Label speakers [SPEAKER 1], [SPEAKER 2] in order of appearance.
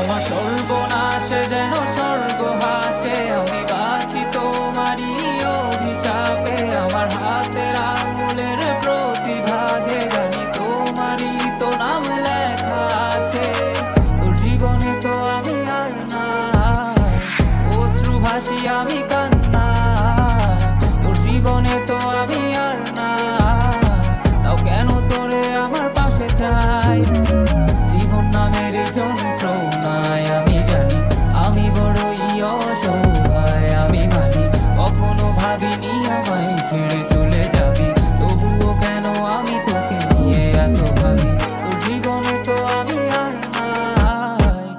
[SPEAKER 1] আমার সর্বনাশে যেন স্বর্গ হাসে, আমি বাঁচি তোমারই অভিশাপে। আমার হাতের আঙুলের প্রতিভা যে জানি তোমারই তো নাম লেখা আছে। তোর জীবনে তো আমি আর না, অশ্রু ভাসি আমি।